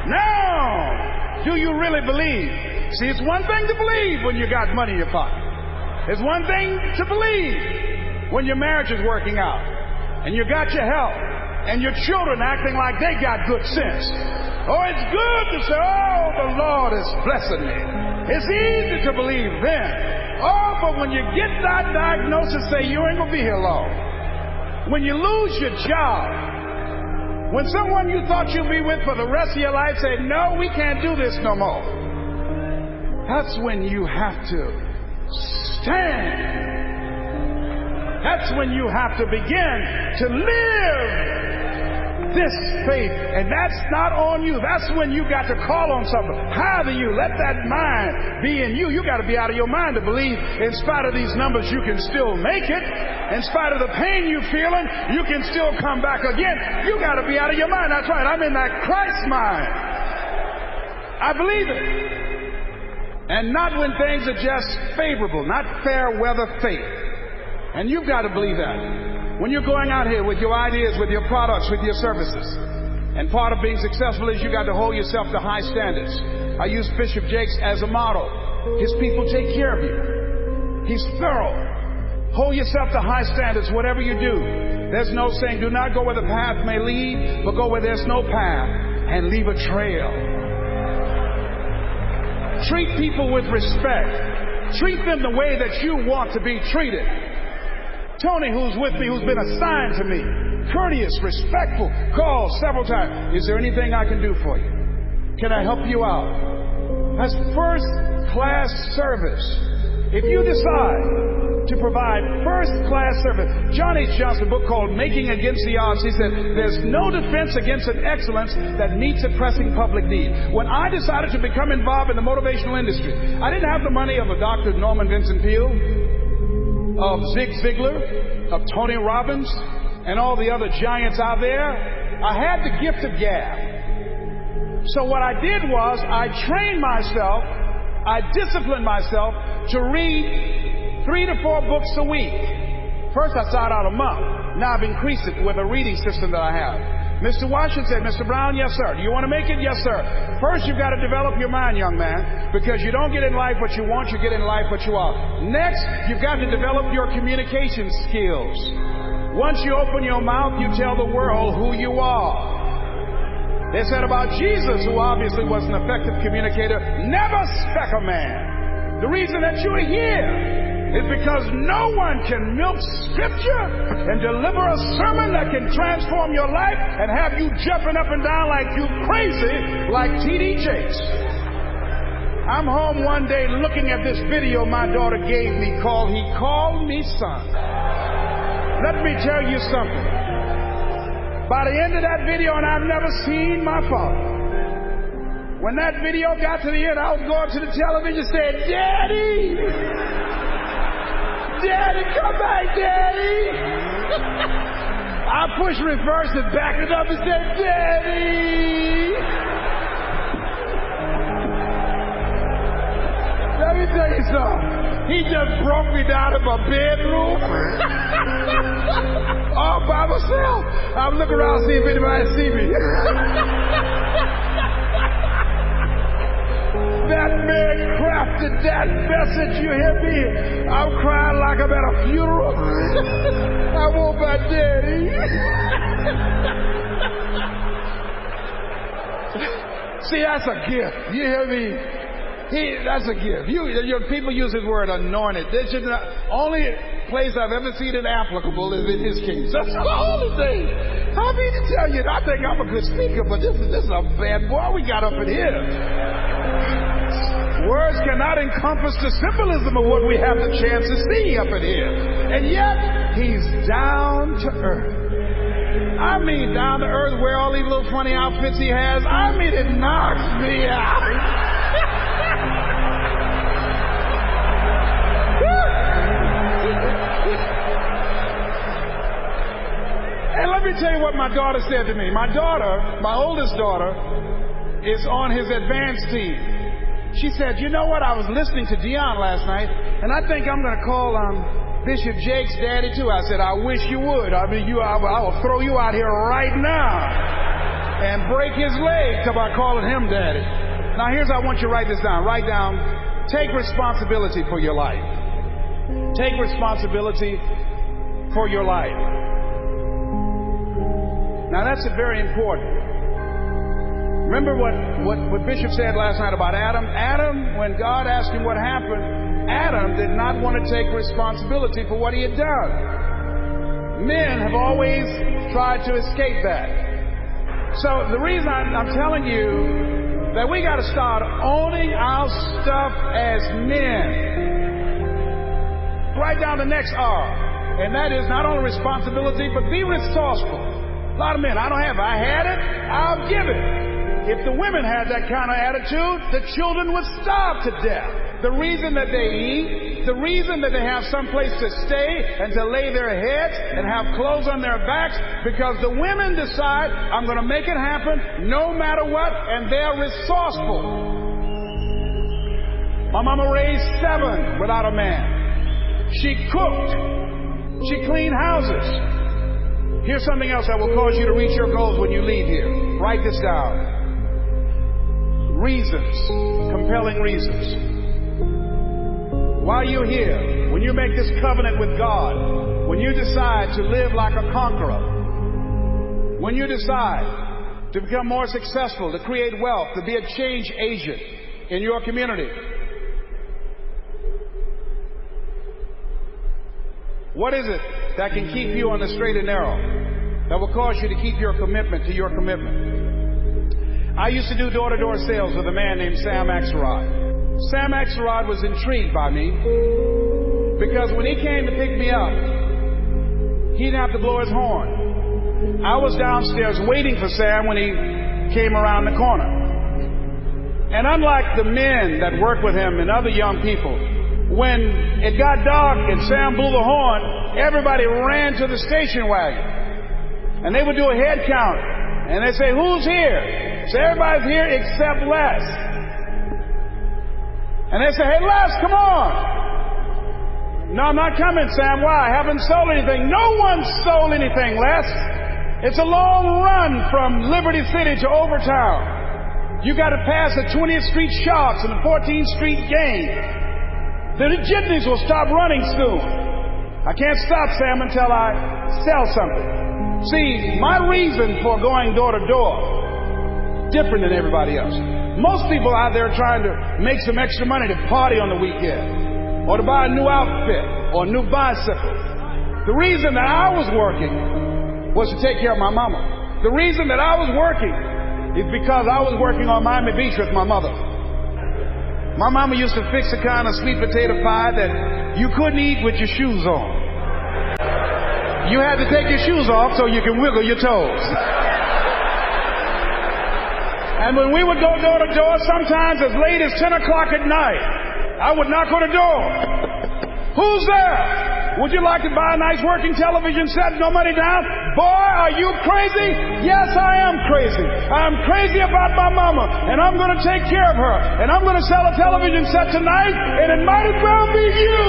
Now, do you really believe? See, it's one thing to believe when you got money in your pocket. It's one thing to believe when your marriage is working out and you got your health and your children acting like they got good sense. Oh, it's good to say, oh, the Lord is blessing me. It's easy to believe then. Oh, but when you get that diagnosis, say you ain't going to be here long. When you lose your job, when someone you thought you'd be with for the rest of your life say, no, we can't do this no more. That's when you have to stand. That's when you have to begin to live this faith. And that's not on you. That's when you got to call on something higher than you. Let that mind be in you. You got to be out of your mind to believe in spite of these numbers you can still make it. In spite of the pain you're feeling, you can still come back again. You got to be out of your mind. That's right. I'm in that Christ mind. I believe it. And not when things are just favorable, not fair weather faith. And you've got to believe that. When you're going out here with your ideas, with your products, with your services. And part of being successful is you got to hold yourself to high standards. I use Bishop Jakes as a model. His people take care of you. He's thorough. Hold yourself to high standards, whatever you do. There's no saying, do not go where the path may lead, but go where there's no path and leave a trail. Treat people with respect. Treat them the way that you want to be treated. Tony, who's with me, who's been assigned to me, courteous, respectful, calls several times. Is there anything I can do for you? Can I help you out? That's first-class service. If you decide to provide first-class service, John H. Johnson, a book called Making Against the Odds, he said, there's no defense against an excellence that meets a pressing public need. When I decided to become involved in the motivational industry, I didn't have the money of a Dr. Norman Vincent Peale, of Zig Ziglar, of Tony Robbins, and all the other giants out there. I had the gift of gab. So what I did was I trained myself, I disciplined myself to read 3 to 4 books a week. First I started out a month. Now I've increased it with a reading system that I have. Mr. Washington said, Mr. Brown, yes, sir. Do you want to make it? Yes, sir. First, you've got to develop your mind, young man, because you don't get in life what you want, you get in life what you are. Next, you've got to develop your communication skills. Once you open your mouth, you tell the world who you are. They said about Jesus, who obviously was an effective communicator, never spec a man. The reason that you're here is because no one can milk scripture and deliver a sermon that can transform your life and have you jumping up and down like you crazy, like T.D. Jakes. I'm home one day looking at this video my daughter gave me called He Called Me Son. Let me tell you something. By the end of that video, and I've never seen my father, when that video got to the end, I was going to the television and said, Daddy! Daddy, come back, Daddy! I pushed reverse and backed it up and said, Daddy! Let me tell you something. He just broke me down in my bedroom. All by myself. I'm looking around to see if anybody see me. That man crafted that message, you hear me? I'm crying like I'm at a funeral. I want my daddy. See, that's a gift. You hear me? That's a gift. Your people use his word anointed. This is the only place I've ever seen it applicable is in his case. That's the only thing. I mean to tell you, I think I'm a good speaker, but this is a bad boy we got up in here. Words cannot encompass the symbolism of what we have the chance to see up in here. And yet, he's down to earth. I mean down to earth, wear all these little funny outfits he has. I mean, it knocks me out. And let me tell you what my daughter said to me. My daughter, my oldest daughter, is on his advanced team. She said, you know what, I was listening to Dion last night, and I think I'm going to call Bishop Jakes' daddy too. I said, I wish you would. I mean, I will throw you out here right now. and break his leg by calling him daddy. Now here's how I want you to write this down. Write down, take responsibility for your life. Take responsibility for your life. Now that's very important. Remember what Bishop said last night about Adam? Adam, when God asked him what happened, Adam did not want to take responsibility for what he had done. Men have always tried to escape that. So the reason I'm telling you that we got to start owning our stuff as men. Write down the next R, and that is not only responsibility, but be resourceful. A lot of men, I don't have it. I had it, I'll give it. If the women had that kind of attitude, the children would starve to death. The reason that they eat, the reason that they have some place to stay and to lay their heads and have clothes on their backs, because the women decide, I'm going to make it happen no matter what, and they're resourceful. My mama raised 7 without a man. She cooked. She cleaned houses. Here's something else that will cause you to reach your goals when you leave here. Write this down. Reasons, compelling reasons. While you're here, when you make this covenant with God, when you decide to live like a conqueror, when you decide to become more successful, to create wealth, to be a change agent in your community, what is it that can keep you on the straight and narrow, that will cause you to keep your commitment to your commitment? I used to do door-to-door sales with a man named Sam Axelrod. Sam Axelrod was intrigued by me because when he came to pick me up, he didn't have to blow his horn. I was downstairs waiting for Sam when he came around the corner. And unlike the men that work with him and other young people, when it got dark and Sam blew the horn, everybody ran to the station wagon. And they would do a head count. And they'd say, who's here? So everybody's here except Les. And they say, hey, Les, come on. No, I'm not coming, Sam. Why? I haven't sold anything. No one sold anything, Les. It's a long run from Liberty City to Overtown. You got to pass the 20th Street Sharks and the 14th Street Game. The jitneys will stop running soon. I can't stop, Sam, until I sell something. See, my reason for going door to door, different than everybody else. Most people out there trying to make some extra money to party on the weekend, or to buy a new outfit, or a new bicycle. The reason that I was working was to take care of my mama. The reason that I was working is because I was working on Miami Beach with my mother. My mama used to fix a kind of sweet potato pie that you couldn't eat with your shoes on. You had to take your shoes off so you can wiggle your toes. And when we would go door to door, sometimes as late as 10 o'clock at night, I would knock on the door. Who's there? Would you like to buy a nice working television set? No money down? Boy, are you crazy? Yes, I am crazy. I'm crazy about my mama, and I'm going to take care of her. And I'm going to sell a television set tonight, and it might as well be you.